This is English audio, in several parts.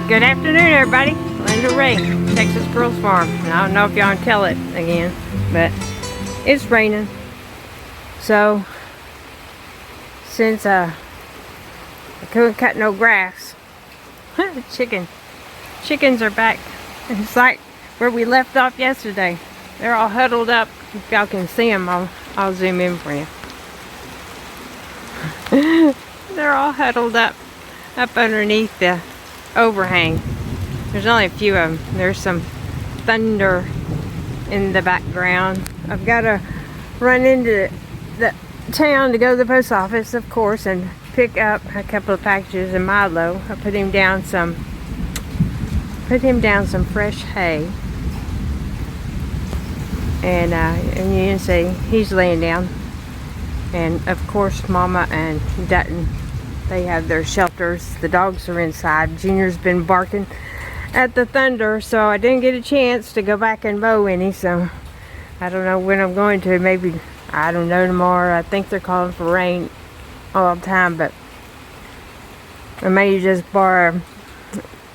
Good afternoon, everybody. Linda Ray, Texas Girls Farm. And I don't know if y'all can tell it again, but it's raining. So, since I couldn't cut no grass, chickens are back. It's like where we left off yesterday. They're all huddled up. If y'all can see them, I'll zoom in for you. They're all huddled up underneath the overhang. There's only a few of them. There's some thunder in the background. I've got to run into the town to go to the post office, of course, and pick up a couple of packages of Milo. I put him down some fresh hay, and you can see he's laying down. And of course, Mama and Dutton, they have their shelters. The dogs are inside. Junior's been barking at the thunder, so I didn't get a chance to go back and mow any, so I don't know when I'm going to. Maybe, I don't know, tomorrow. I think they're calling for rain all the time, but I may just borrow,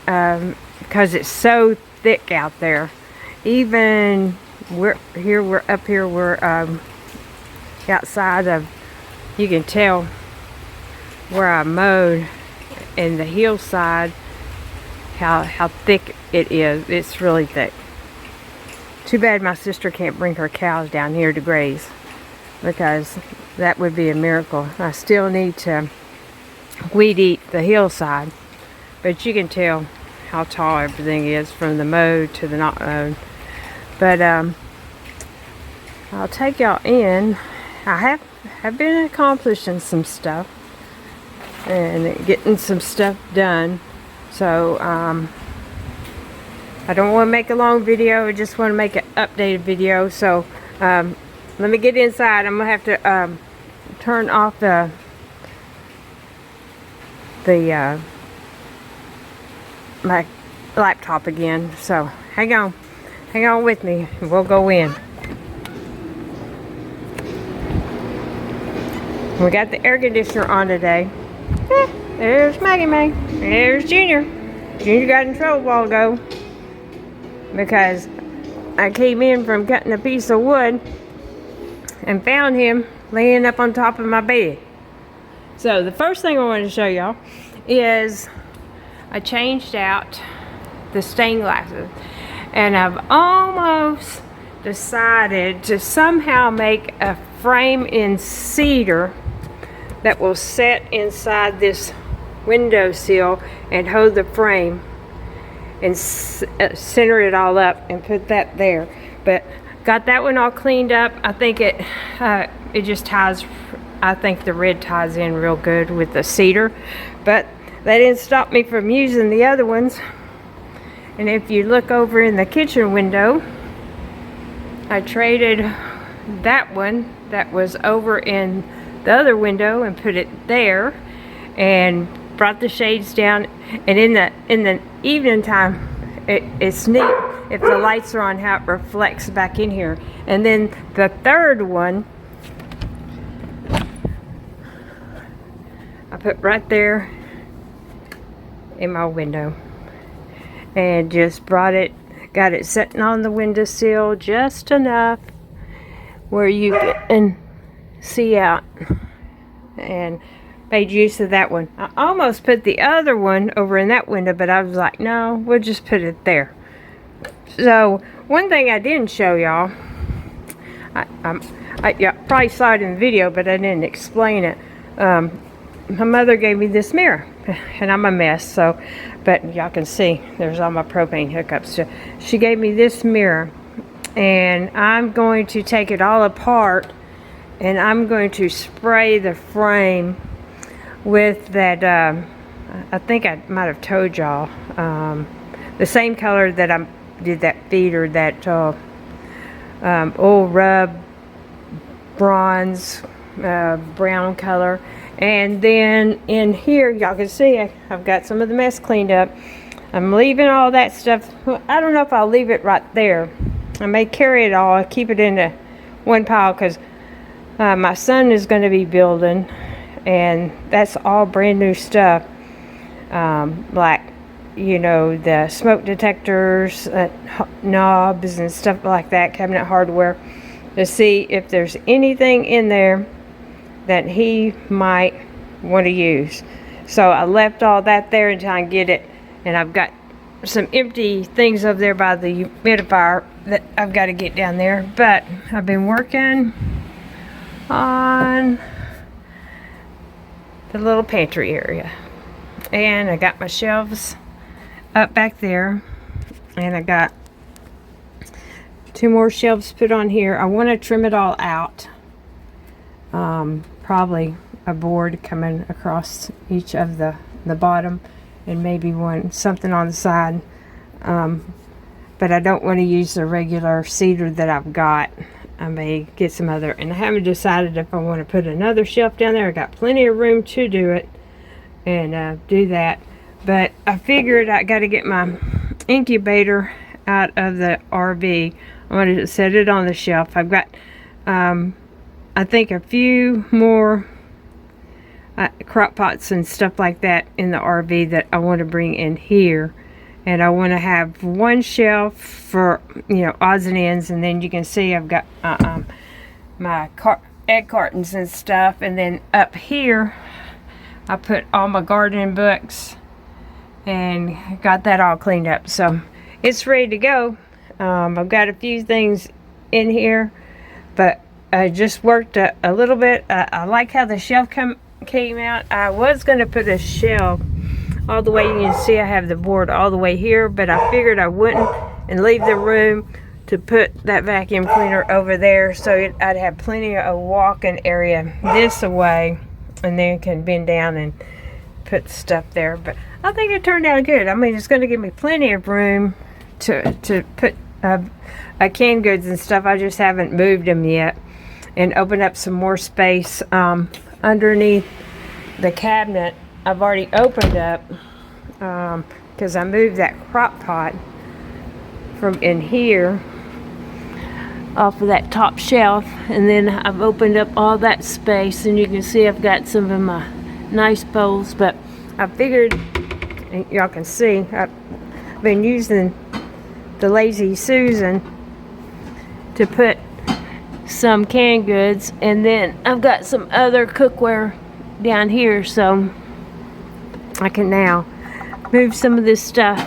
because it's so thick out there. Even we're up here, we're outside of, you can tell where I mowed in the hillside how thick it is. It's really thick. Too bad my sister can't bring her cows down here to graze, because that would be a miracle. I still need to weed eat the hillside, but you can tell how tall everything is from the mowed to the not mowed. But I'll take y'all in. I have been accomplishing some stuff and getting some stuff done, so I don't want to make a long video. I just want to make an updated video. So let me get inside. I'm gonna have to turn off my laptop again, so hang on with me, we'll go in. We got the air conditioner on today. There's Maggie May. There's Junior. Junior got in trouble a while ago because I came in from cutting a piece of wood and found him laying up on top of my bed. So the first thing I wanted to show y'all is I changed out the stained glasses, and I've almost decided to somehow make a frame in cedar that will set inside this windowsill and hold the frame and center it all up and put that there. But got that one all cleaned up. I think it just ties, I think the red ties in real good with the cedar, but that didn't stop me from using the other ones. And if you look over in the kitchen window, I traded that one that was over in the other window and put it there, and brought the shades down. And in the evening time, it's neat if the lights are on how it reflects back in here. And then the third one I put right there in my window, and just got it sitting on the windowsill just enough where you can see out, and made use of that one. I almost put the other one over in that window, but I was like, no, we'll just put it there. So one thing I didn't show y'all, I probably saw it in the video, but I didn't explain it. My mother gave me this mirror, and I'm a mess, so, but y'all can see there's all my propane hookups. So she gave me this mirror, and I'm going to take it all apart, and I'm going to spray the frame with that, I think I might have told y'all, the same color that I did that feeder, that old rub bronze brown color. And then in here, y'all can see I've got some of the mess cleaned up. I'm leaving all that stuff. I don't know if I'll leave it right there. I may carry it all, keep it in one pile, because my son is going to be building, and that's all brand new stuff. Like you know, the smoke detectors, knobs and stuff like that, cabinet hardware, to see if there's anything in there that he might want to use. So I left all that there until I can get it, and I've got some empty things over there by the humidifier that I've got to get down there. But I've been working on the little pantry area, and I got my shelves up back there, and I got 2 more shelves put on here. I want to trim it all out, probably a board coming across each of the bottom, and maybe something on the side, but I don't want to use the regular cedar that I've got. I may get some other, and I haven't decided if I want to put another shelf down there. I got plenty of room to do it and do that, but I figured I got to get my incubator out of the RV. I wanted to set it on the shelf. I've got I think a few more crock pots and stuff like that in the RV that I want to bring in here, and I want to have one shelf for, you know, odds and ends, and then you can see I've got my egg cartons and stuff, and then up here I put all my gardening books and got that all cleaned up, so it's ready to go. I've got a few things in here, but I just worked a little bit. I like how the shelf came out. I was going to put a shelf all the way. You can see I have the board all the way here, but I figured I wouldn't and leave the room to put that vacuum cleaner over there, so I'd have plenty of walking area this way, and then can bend down and put stuff there. But I think it turned out good. I mean, it's going to give me plenty of room to put canned goods and stuff. I just haven't moved them yet, and open up some more space underneath the cabinet. I've already opened up because I moved that crock pot from in here off of that top shelf, and then I've opened up all that space, and you can see I've got some of my nice bowls. But I figured, and y'all can see, I've been using the Lazy Susan to put some canned goods, and then I've got some other cookware down here, so I can now move some of this stuff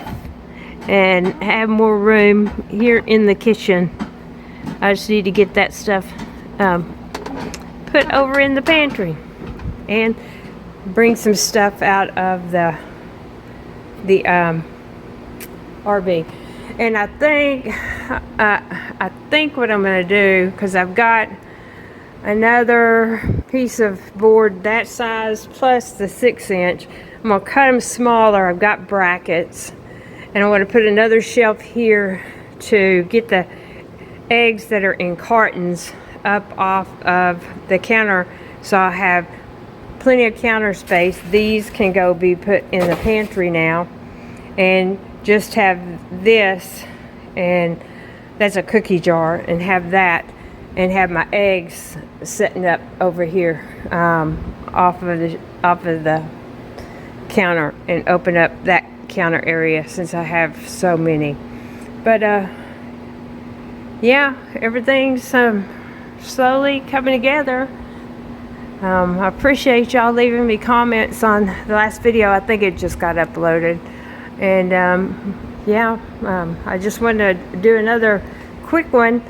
and have more room here in the kitchen. I just need to get that stuff put over in the pantry and bring some stuff out of the RV. And I think what I'm going to do, because I've got another piece of board that size plus the 6-inch, I'm going to cut them smaller. I've got brackets, and I want to put another shelf here to get the eggs that are in cartons up off of the counter, so I have plenty of counter space. These can go be put in the pantry now, and just have this, and that's a cookie jar, and have that, and have my eggs setting up over here off of the counter, and open up that counter area since I have so many. But yeah, everything's slowly coming together. I appreciate y'all leaving me comments on the last video. I think it just got uploaded. And yeah, I just wanted to do another quick one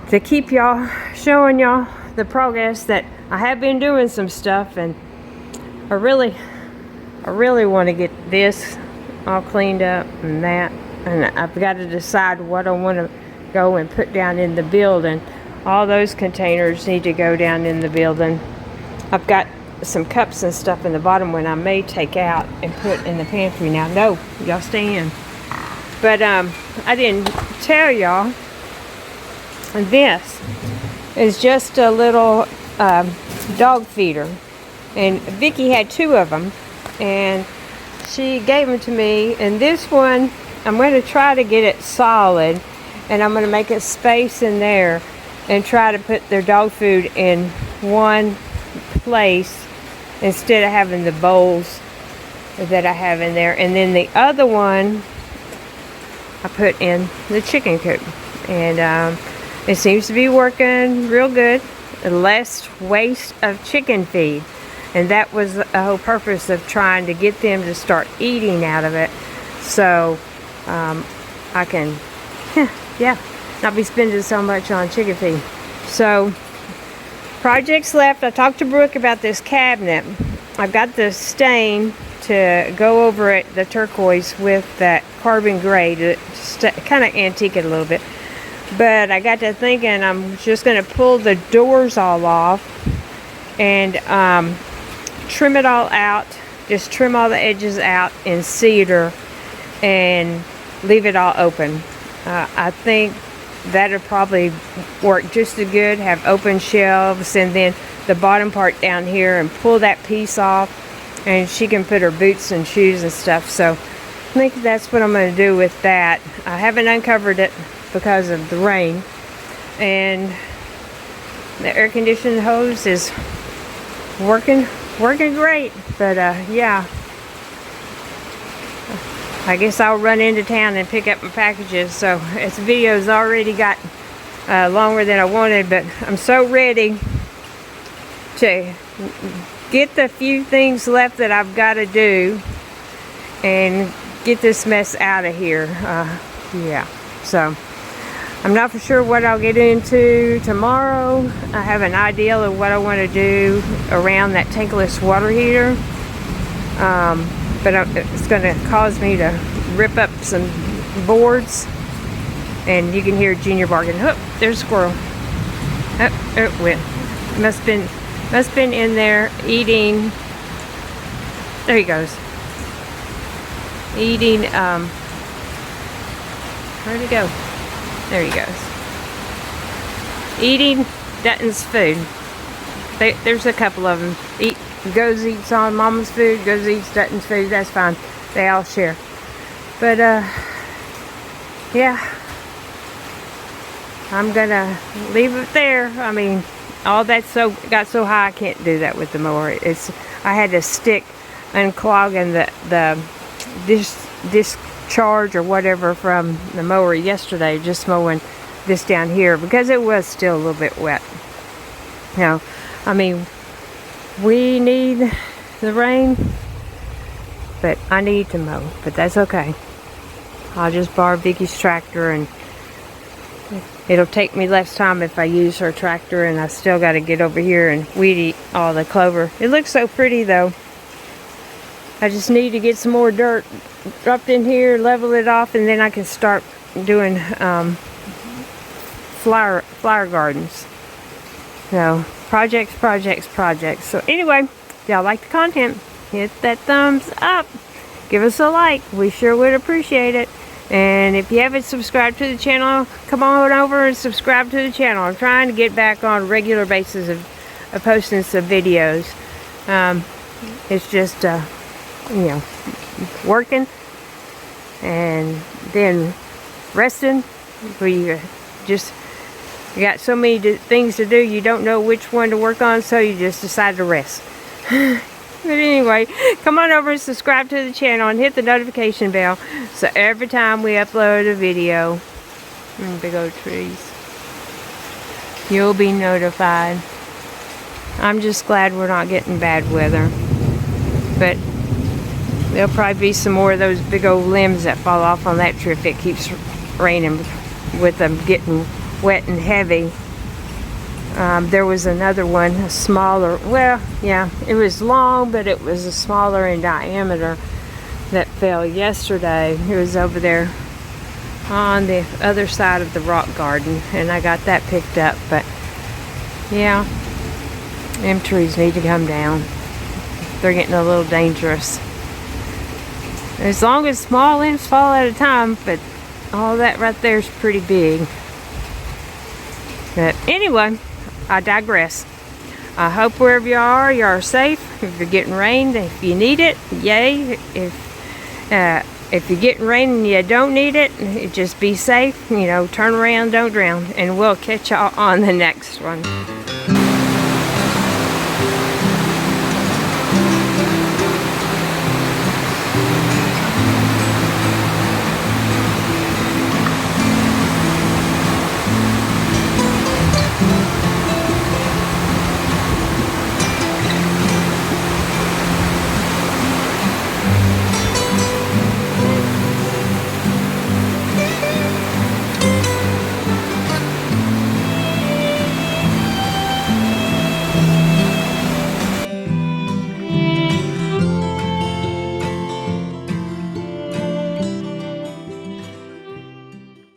to keep y'all, showing y'all the progress that I have been doing some stuff, and I really want to get this all cleaned up and that, and I've got to decide what I want to go and put down in the building. All those containers need to go down in the building. I've got some cups and stuff in the bottom one I may take out and put in the pantry. Now, no, y'all stay in. But I didn't tell y'all, this is just a little dog feeder, and Vicky had 2 of them, and she gave them to me. And this one, I'm going to try to get it solid, and I'm going to make a space in there and try to put their dog food in one place instead of having the bowls that I have in there. And then the other one I put in the chicken coop. And it seems to be working real good. Less waste of chicken feed. And that was the whole purpose of trying to get them to start eating out of it. So I can, not be spending so much on chicken feed. So, projects left. I talked to Brooke about this cabinet. I've got the stain to go over it, the turquoise, with that carbon gray to kind of antique it a little bit. But I got to thinking I'm just going to pull the doors all off and trim it all out. Just trim all the edges out in cedar and leave it all open. I think that'll probably work just as good. Have open shelves and then the bottom part down here, and pull that piece off, and she can put her boots and shoes and stuff. So I think that's what I'm going to do with that. I haven't uncovered it because of the rain, and the air conditioning hose is working great. But yeah, I guess I'll run into town and pick up my packages. So this video's already got longer than I wanted, but I'm so ready to get the few things left that I've got to do and get this mess out of here. Yeah, so I'm not for sure what I'll get into tomorrow. I have an idea of what I want to do around that tankless water heater. But it's going to cause me to rip up some boards. And you can hear Junior barking. Oh, there's a squirrel. Oh, it went. Must been in there eating. There he goes. Eating, where'd he go? There he goes. Eating Dutton's food. There's a couple of them. Goes eats on Mama's food, goes eats Dutton's food. That's fine. They all share. But yeah, I'm gonna leave it there. I mean, all that got so high I can't do that with the mower. I had to stick unclogging the discharge or whatever from the mower yesterday, just mowing this down here because it was still a little bit wet. Now, I mean, we need the rain, but I need to mow, but that's okay. I'll just borrow Vicky's tractor, and it'll take me less time if I use her tractor, and I still got to get over here and weed eat all the clover. It looks so pretty though. I just need to get some more dirt dropped in here, level it off, and then I can start doing flower gardens. So projects. So anyway, if y'all like the content, hit that thumbs up. Give us a like. We sure would appreciate it. And if you haven't subscribed to the channel, come on over and subscribe to the channel. I'm trying to get back on a regular basis of posting some videos. It's just, you know, working and then resting. You got so many things to do, you don't know which one to work on, so you just decide to rest. But anyway, come on over and subscribe to the channel and hit the notification bell, so every time we upload a video, big old trees, you'll be notified. I'm just glad we're not getting bad weather, but there'll probably be some more of those big old limbs that fall off on that tree if it keeps raining with them getting wet and heavy. There was another one, a smaller, well, yeah, it was long, but it was a smaller in diameter that fell yesterday. It was over there on the other side of the rock garden, and I got that picked up. But yeah, them trees need to come down. They're getting a little dangerous. As long as small limbs fall at a time, but all that right there is pretty big. But anyway, I digress. I hope wherever you are safe. If you're getting rain, if you need it, yay. If you're getting rain and you don't need it, just be safe. You know, turn around, don't drown. And we'll catch y'all on the next one.